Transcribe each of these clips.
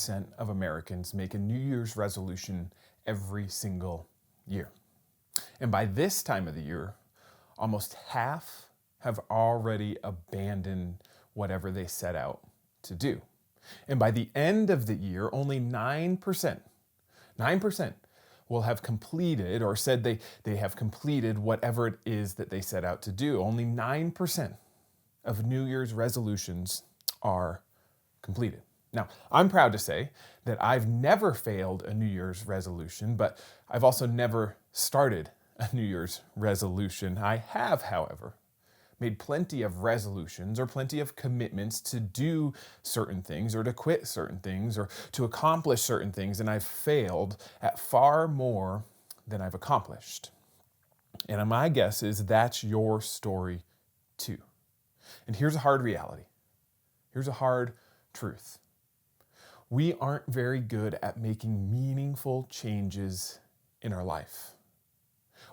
90% of Americans make a New Year's resolution every single year. And by this time of the year, almost half have already abandoned whatever they set out to do. And by the end of the year, only 9% will have completed or said they have completed whatever it is that they set out to do. Only 9% of New Year's resolutions are completed. Now, I'm proud to say that I've never failed a New Year's resolution, but I've also never started a New Year's resolution. I have, however, made plenty of resolutions or plenty of commitments to do certain things or to quit certain things or to accomplish certain things, and I've failed at far more than I've accomplished. And my guess is that's your story too. And here's a hard reality. Here's a hard truth. We aren't very good at making meaningful changes in our life.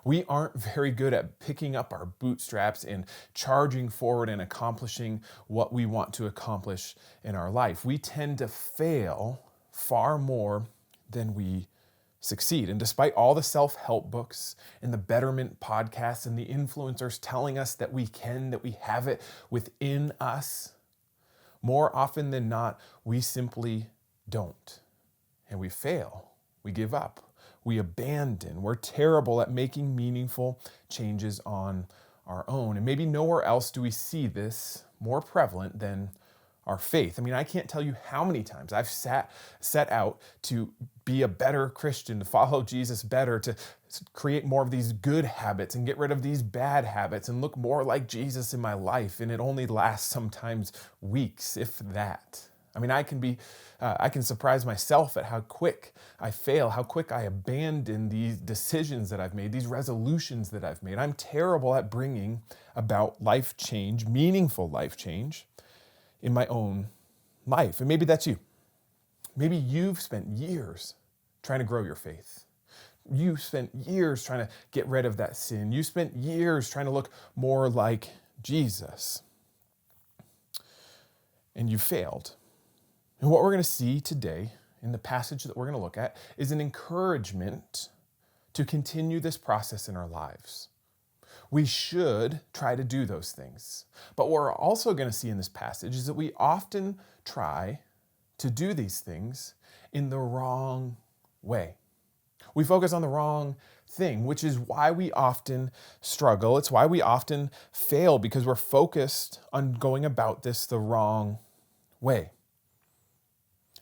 We aren't very good at picking up our bootstraps and charging forward and accomplishing what we want to accomplish in our life. We tend to fail far more than we succeed. And despite all the self-help books and the betterment podcasts and the influencers telling us that we can, that we have it within us, more often than not, we simply don't. And we fail. We give up. We abandon. We're terrible at making meaningful changes on our own. And maybe nowhere else do we see this more prevalent than our faith. I mean, I can't tell you how many times I've set out to be a better Christian, to follow Jesus better, to create more of these good habits and get rid of these bad habits and look more like Jesus in my life. And it only lasts sometimes weeks, if that. I mean, I can surprise myself at how quick I fail, how quick I abandon these decisions that I've made, these resolutions that I've made. I'm terrible at bringing about life change, meaningful life change in my own life. And maybe that's you. Maybe you've spent years trying to grow your faith. You spent years trying to get rid of that sin. You spent years trying to look more like Jesus. And you failed. And what we're going to see today in the passage that we're going to look at is an encouragement to continue this process in our lives. We should try to do those things. But what we're also going to see in this passage is that we often try to do these things in the wrong way. We focus on the wrong thing, which is why we often struggle. It's why we often fail, because we're focused on going about this the wrong way.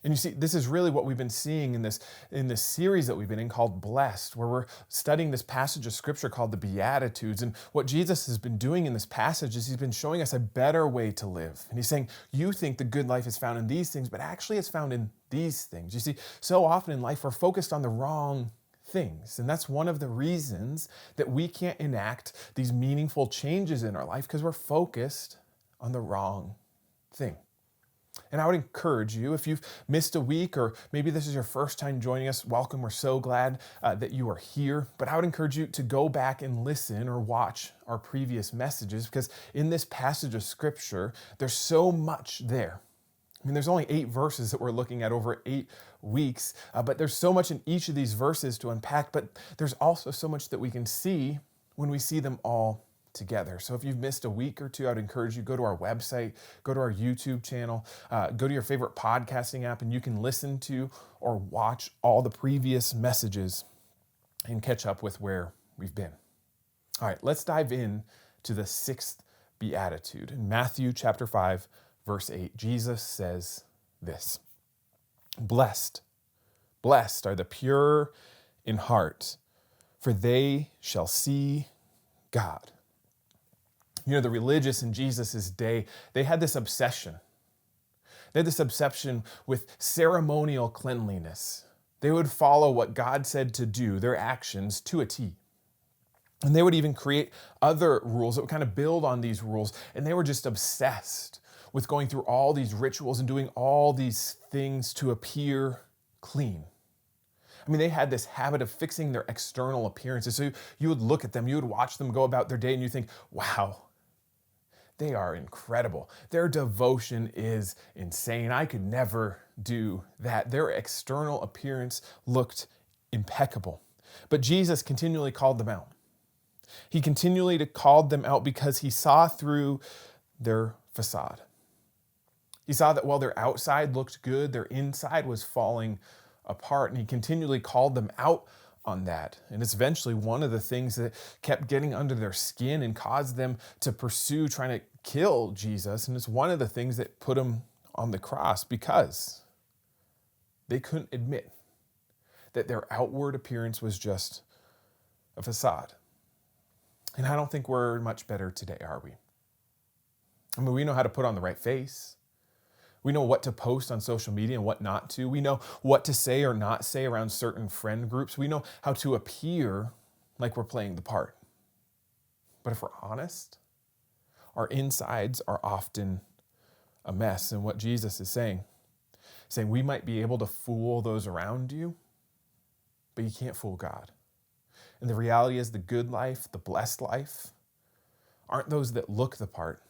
And you see, this is really what we've been seeing in this series that we've been in called Blessed, where we're studying this passage of scripture called the Beatitudes. And what Jesus has been doing in this passage is he's been showing us a better way to live. And he's saying, you think the good life is found in these things, but actually it's found in these things. You see, so often in life we're focused on the wrong things. And that's one of the reasons that we can't enact these meaningful changes in our life, because we're focused on the wrong thing. And I would encourage you, if you've missed a week, or maybe this is your first time joining us, welcome. We're so glad that you are here. But I would encourage you to go back and listen or watch our previous messages, because in this passage of scripture, there's so much there. I mean, there's only 8 verses that we're looking at over 8 weeks, but there's so much in each of these verses to unpack, but there's also so much that we can see when we see them all together. So if you've missed a week or two, I'd encourage you, go to our website, go to our YouTube channel, go to your favorite podcasting app, and you can listen to or watch all the previous messages and catch up with where we've been. All right, let's dive in to the 6th beatitude. In Matthew chapter 5, verse 8, Jesus says this: blessed are the pure in heart, for they shall see God. You know, the religious in Jesus' day, they had this obsession. They had this obsession with ceremonial cleanliness. They would follow what God said to do, their actions, to a T. And they would even create other rules that would kind of build on these rules. And they were just obsessed with going through all these rituals and doing all these things to appear clean. I mean, they had this habit of fixing their external appearances. So you would look at them, you would watch them go about their day, and you think, wow, they are incredible. Their devotion is insane. I could never do that. Their external appearance looked impeccable. But Jesus continually called them out. He continually called them out because he saw through their facade. He saw that while their outside looked good, their inside was falling apart, and he continually called them out on that. And it's eventually one of the things that kept getting under their skin and caused them to pursue trying to kill Jesus. And it's one of the things that put him on the cross, because they couldn't admit that their outward appearance was just a facade. And I don't think we're much better today, are we? I mean, we know how to put on the right face. We know what to post on social media and what not to. We know what to say or not say around certain friend groups. We know how to appear like we're playing the part. But if we're honest, our insides are often a mess. And what Jesus is saying we might be able to fool those around you, but you can't fool God. And the reality is the good life, the blessed life, aren't those that look the part.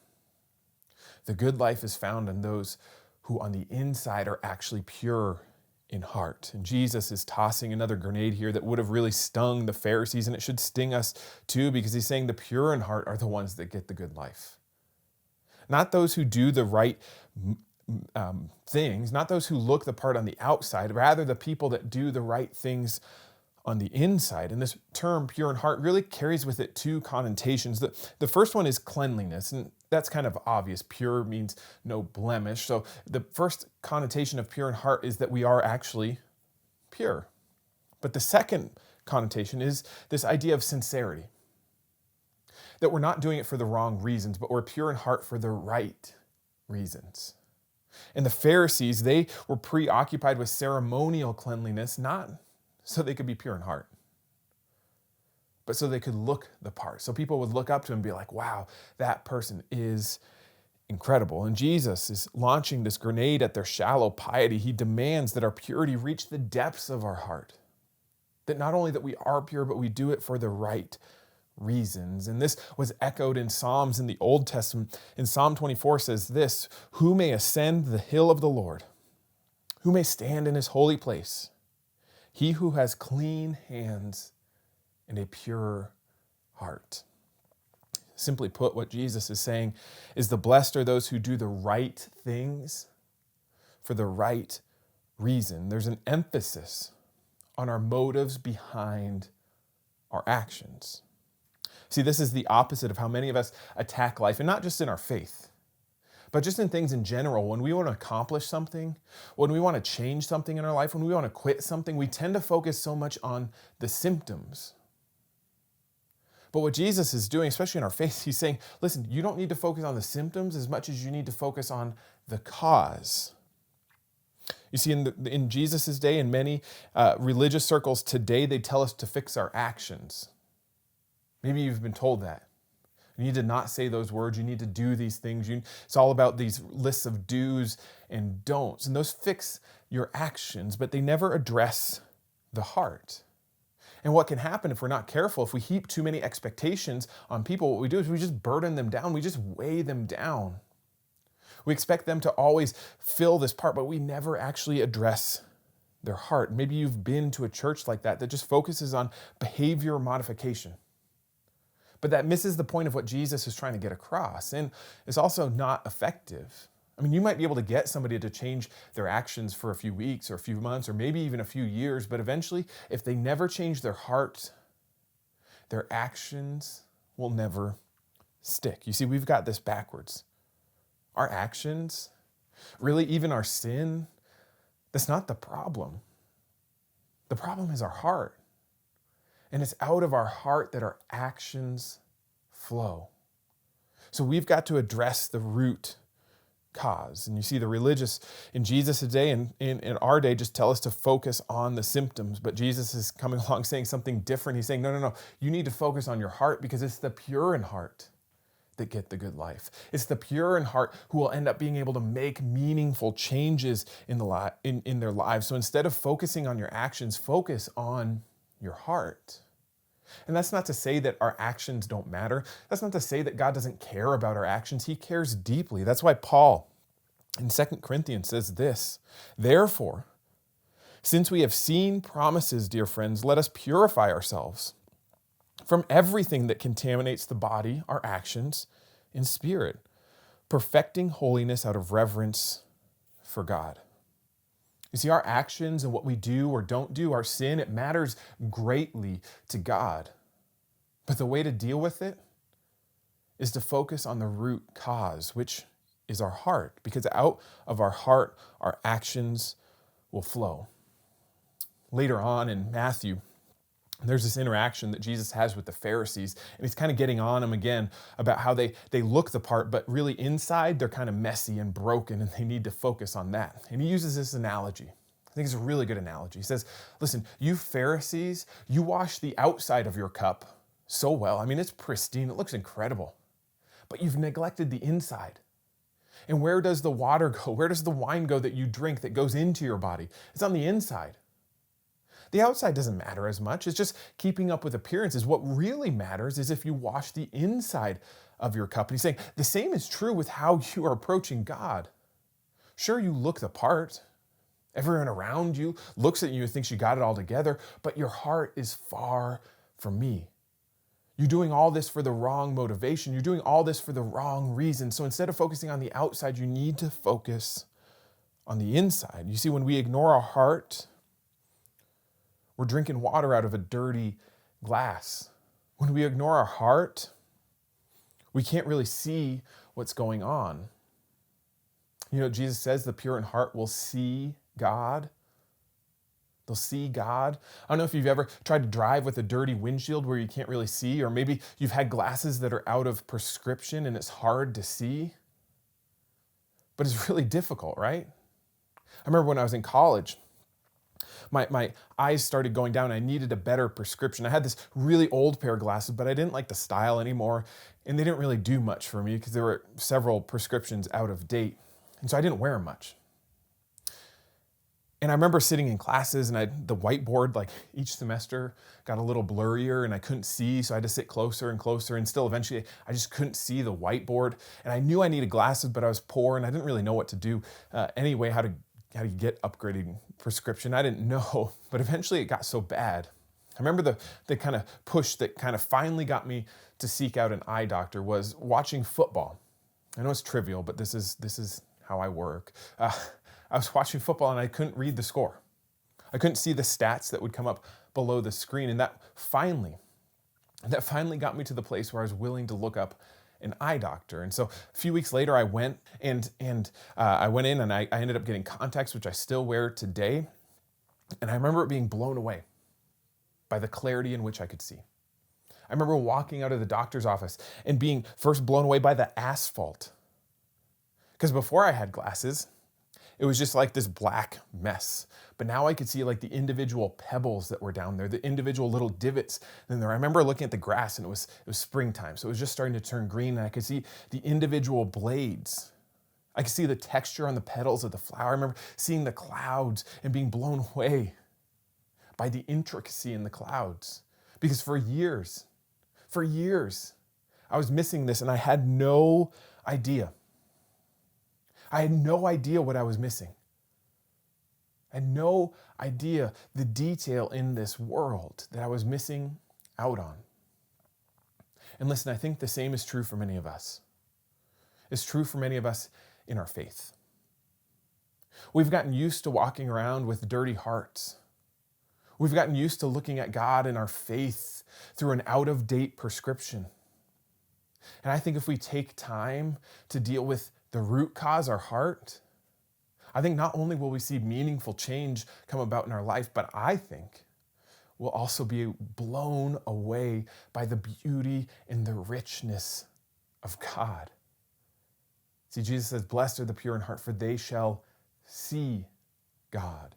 The good life is found in those who on the inside are actually pure in heart. And Jesus is tossing another grenade here that would have really stung the Pharisees, and it should sting us too, because he's saying the pure in heart are the ones that get the good life. Not those who do the right things, not those who look the part on the outside, rather the people that do the right things on the inside. And this term, pure in heart, really carries with it two connotations. The first one is cleanliness, and that's kind of obvious. Pure means no blemish. So the first connotation of pure in heart is that we are actually pure. But the second connotation is this idea of sincerity, that we're not doing it for the wrong reasons, but we're pure in heart for the right reasons. And the Pharisees, they were preoccupied with ceremonial cleanliness, not so they could be pure in heart, but so they could look the part. So people would look up to him and be like, wow, that person is incredible. And Jesus is launching this grenade at their shallow piety. He demands that our purity reach the depths of our heart. That not only that we are pure, but we do it for the right reasons. And this was echoed in Psalms in the Old Testament. In Psalm 24 says this, who may ascend the hill of the Lord? Who may stand in his holy place? He who has clean hands and a pure heart. Simply put, what Jesus is saying is the blessed are those who do the right things for the right reason. There's an emphasis on our motives behind our actions. See, this is the opposite of how many of us attack life, and not just in our faith, but just in things in general. When we want to accomplish something, when we want to change something in our life, when we want to quit something, we tend to focus so much on the symptoms. But what Jesus is doing, especially in our faith, he's saying, listen, you don't need to focus on the symptoms as much as you need to focus on the cause. You see, in Jesus' day, in many religious circles today, they tell us to fix our actions. Maybe you've been told that. You need to not say those words. You need to do these things. It's all about these lists of do's and don'ts. And those fix your actions, but they never address the heart. And what can happen if we're not careful, if we heap too many expectations on people, what we do is we just burden them down. We just weigh them down. We expect them to always fill this part, but we never actually address their heart. Maybe you've been to a church like that just focuses on behavior modification. But that misses the point of what Jesus is trying to get across. And it's also not effective. I mean, you might be able to get somebody to change their actions for a few weeks or a few months or maybe even a few years, but eventually, if they never change their heart, their actions will never stick. You see, we've got this backwards. Our actions, really even our sin, that's not the problem. The problem is our heart. And it's out of our heart that our actions flow. So we've got to address the root cause. And you see the religious in Jesus' day and in our day just tell us to focus on the symptoms. But Jesus is coming along saying something different. He's saying, no. You need to focus on your heart because it's the pure in heart that get the good life. It's the pure in heart who will end up being able to make meaningful changes in their lives. So instead of focusing on your actions, focus on your heart. And that's not to say that our actions don't matter. That's not to say that God doesn't care about our actions. He cares deeply. That's why Paul in 2 Corinthians says this, therefore, since we have seen promises, dear friends, let us purify ourselves from everything that contaminates the body, our actions, in spirit, perfecting holiness out of reverence for God. You see, our actions and what we do or don't do, our sin, it matters greatly to God. But the way to deal with it is to focus on the root cause, which is our heart, because out of our heart, our actions will flow. Later on in Matthew, there's this interaction that Jesus has with the Pharisees, and he's kind of getting on them again about how they look the part, but really inside they're kind of messy and broken, and they need to focus on that. And he uses this analogy. I think it's a really good analogy. He says, listen, you Pharisees, you wash the outside of your cup so well. I mean, it's pristine. It looks incredible. But you've neglected the inside. And where does the water go? Where does the wine go that you drink that goes into your body? It's on the inside. The outside doesn't matter as much. It's just keeping up with appearances. What really matters is if you wash the inside of your cup. And he's saying the same is true with how you are approaching God. Sure, you look the part. Everyone around you looks at you and thinks you got it all together, but your heart is far from me. You're doing all this for the wrong motivation. You're doing all this for the wrong reason. So instead of focusing on the outside, you need to focus on the inside. You see, when we ignore our heart, we're drinking water out of a dirty glass. When we ignore our heart, we can't really see what's going on. You know, Jesus says the pure in heart will see God. They'll see God. I don't know if you've ever tried to drive with a dirty windshield where you can't really see, or maybe you've had glasses that are out of prescription and it's hard to see. But it's really difficult, right? I remember when I was in college, my eyes started going down. I needed a better prescription. I had this really old pair of glasses, but I didn't like the style anymore. And they didn't really do much for me because there were several prescriptions out of date. And so I didn't wear them much. And I remember sitting in classes and the whiteboard, like each semester, got a little blurrier and I couldn't see. So I had to sit closer and closer. And still eventually I just couldn't see the whiteboard. And I knew I needed glasses, but I was poor and I didn't really know what to do anyway, how to get upgraded prescription. I didn't know, but eventually it got so bad. I remember the kind of push that kind of finally got me to seek out an eye doctor was watching football. I know it's trivial, but this is how I work. I was watching football and I couldn't read the score. I couldn't see the stats that would come up below the screen. And that finally got me to the place where I was willing to look up an eye doctor. And so a few weeks later, I went and I went in and I ended up getting contacts, which I still wear today. And I remember it being blown away by the clarity in which I could see. I remember walking out of the doctor's office and being first blown away by the asphalt. Because before I had glasses, it was just like this black mess. But now I could see like the individual pebbles that were down there, the individual little divots in there. I remember looking at the grass and it was springtime. So it was just starting to turn green and I could see the individual blades. I could see the texture on the petals of the flower. I remember seeing the clouds and being blown away by the intricacy in the clouds. Because for years, I was missing this and I had no idea. I had no idea what I was missing. I had no idea the detail in this world that I was missing out on. And listen, I think the same is true for many of us. It's true for many of us in our faith. We've gotten used to walking around with dirty hearts. We've gotten used to looking at God and our faith through an out-of-date prescription. And I think if we take time to deal with the root cause, our heart, I think not only will we see meaningful change come about in our life, but I think we'll also be blown away by the beauty and the richness of God. See, Jesus says, blessed are the pure in heart, for they shall see God.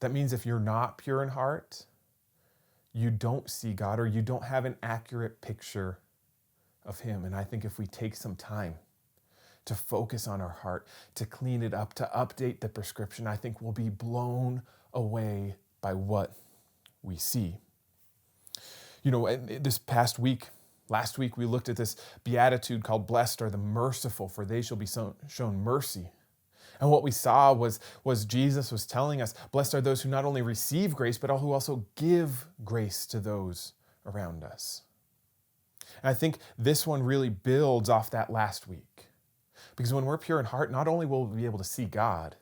That means if you're not pure in heart, you don't see God or you don't have an accurate picture of Him. And I think if we take some time to focus on our heart, to clean it up, to update the prescription, I think we'll be blown away by what we see. This past week, last week, we looked at this beatitude called "Blessed are the merciful, for they shall be shown mercy." And what we saw was Jesus was telling us, blessed are those who not only receive grace, but who also give grace to those around us. And I think this one really builds off that last week. Because when we're pure in heart, not only will we be able to see God,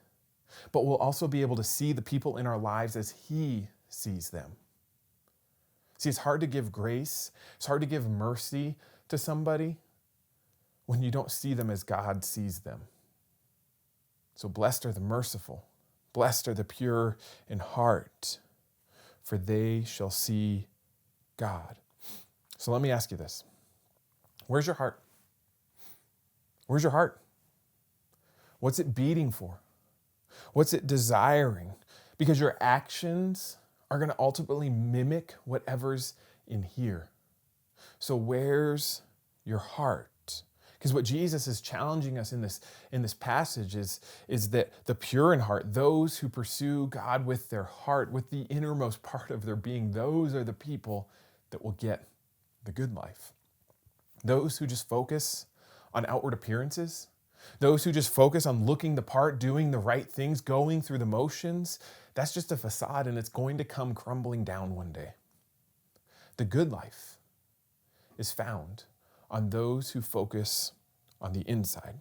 but we'll also be able to see the people in our lives as He sees them. See, it's hard to give grace, it's hard to give mercy to somebody when you don't see them as God sees them. So blessed are the merciful, blessed are the pure in heart, for they shall see God. So let me ask you this. Where's your heart? Where's your heart? What's it beating for? What's it desiring? Because your actions are going to ultimately mimic whatever's in here. So where's your heart? Because what Jesus is challenging us in this passage is that the pure in heart, those who pursue God with their heart, with the innermost part of their being, those are the people that will get the good life. Those who just focus on outward appearances, those who just focus on looking the part, doing the right things, going through the motions, that's just a facade and it's going to come crumbling down one day. The good life is found on those who focus on the inside.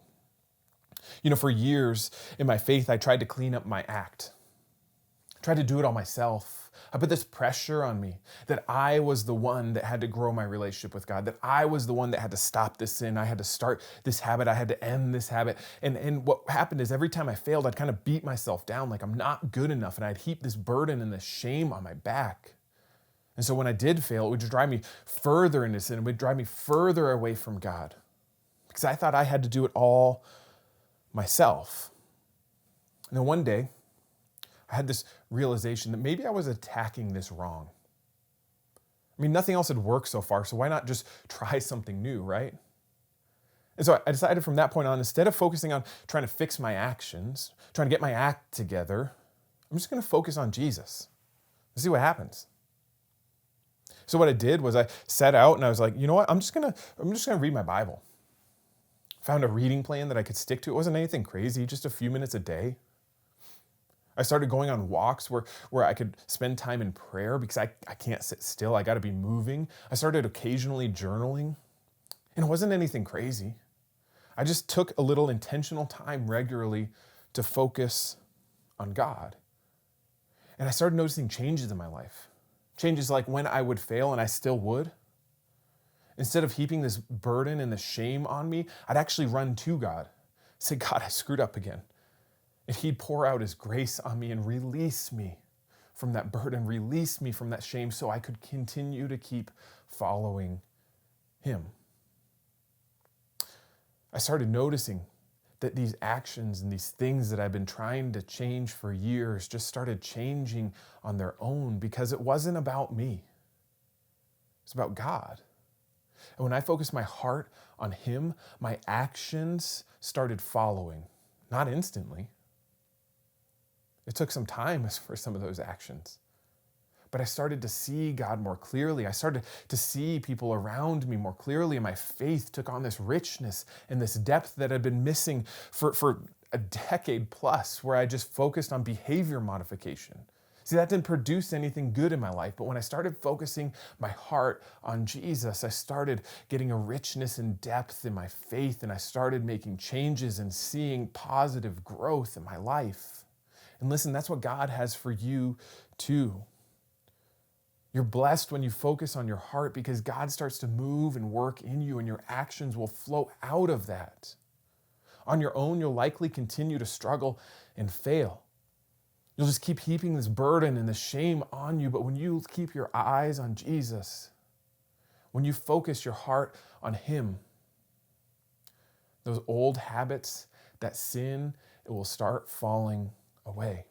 For years in my faith, I tried to clean up my act. I tried to do it all myself. I put this pressure on me that I was the one that had to grow my relationship with God, that I was the one that had to stop this sin. I had to start this habit. I had to end this habit. And what happened is every time I failed, I'd kind of beat myself down like I'm not good enough. And I'd heap this burden and this shame on my back. And so when I did fail, it would just drive me further into sin. It would drive me further away from God because I thought I had to do it all myself. And then one day, I had this realization that maybe I was attacking this wrong. I mean, nothing else had worked so far, so why not just try something new, right? And so I decided from that point on, instead of focusing on trying to fix my actions, trying to get my act together, I'm just going to focus on Jesus and see what happens. So what I did was I set out and I was like, you know what? I'm just gonna read my Bible. Found a reading plan that I could stick to. It wasn't anything crazy, just a few minutes a day. I started going on walks where I could spend time in prayer because I can't sit still. I got to be moving. I started occasionally journaling, and it wasn't anything crazy. I just took a little intentional time regularly to focus on God. And I started noticing changes in my life. Changes like when I would fail, and I still would. Instead of heaping this burden and the shame on me, I'd actually run to God. Say, God, I screwed up again. And He'd pour out His grace on me and release me from that burden, release me from that shame so I could continue to keep following Him. I started noticing that these actions and these things that I've been trying to change for years just started changing on their own because it wasn't about me. It's about God. And when I focused my heart on Him, my actions started following, not instantly. It took some time for some of those actions. But I started to see God more clearly. I started to see people around me more clearly, and my faith took on this richness and this depth that had been missing for a decade plus, where I just focused on behavior modification. See, that didn't produce anything good in my life, but when I started focusing my heart on Jesus, I started getting a richness and depth in my faith, and I started making changes and seeing positive growth in my life. And listen, that's what God has for you too. You're blessed when you focus on your heart because God starts to move and work in you, and your actions will flow out of that. On your own, you'll likely continue to struggle and fail. You'll just keep heaping this burden and this shame on you, but when you keep your eyes on Jesus, when you focus your heart on Him, those old habits, that sin, it will start falling away.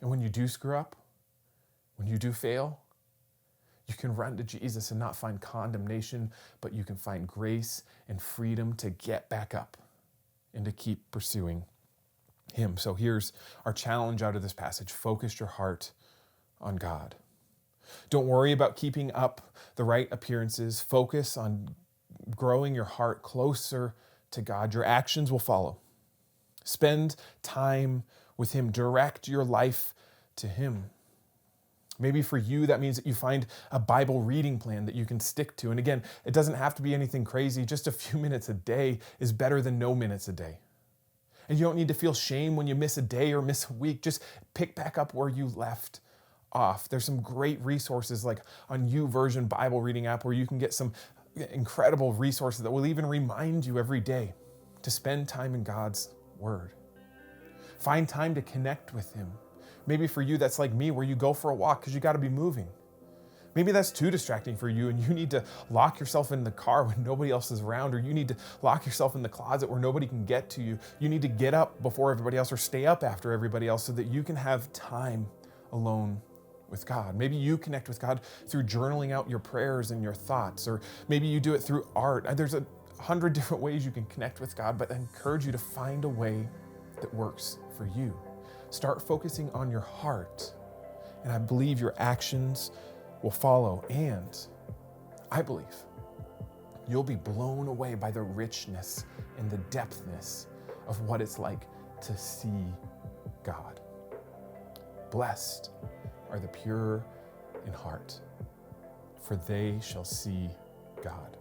And when you do screw up, when you do fail, you can run to Jesus and not find condemnation, but you can find grace and freedom to get back up and to keep pursuing Him. So here's our challenge out of this passage. Focus your heart on God. Don't worry about keeping up the right appearances. Focus on growing your heart closer to God. Your actions will follow. Spend time with Him. Direct your life to Him. Maybe for you, that means that you find a Bible reading plan that you can stick to. And again, it doesn't have to be anything crazy. Just a few minutes a day is better than no minutes a day. And you don't need to feel shame when you miss a day or miss a week. Just pick back up where you left off. There's some great resources like on YouVersion Bible reading app where you can get some incredible resources that will even remind you every day to spend time in God's Word. Find time to connect with Him. Maybe for you, that's like me, where you go for a walk because you got to be moving. Maybe that's too distracting for you and you need to lock yourself in the car when nobody else is around, or you need to lock yourself in the closet where nobody can get to you. You need to get up before everybody else or stay up after everybody else so that you can have time alone with God. Maybe you connect with God through journaling out your prayers and your thoughts, or maybe you do it through art. There's 100 different ways you can connect with God, but I encourage you to find a way that works for you. Start focusing on your heart, and I believe your actions will follow. And I believe you'll be blown away by the richness and the depthness of what it's like to see God. Blessed are the pure in heart, for they shall see God.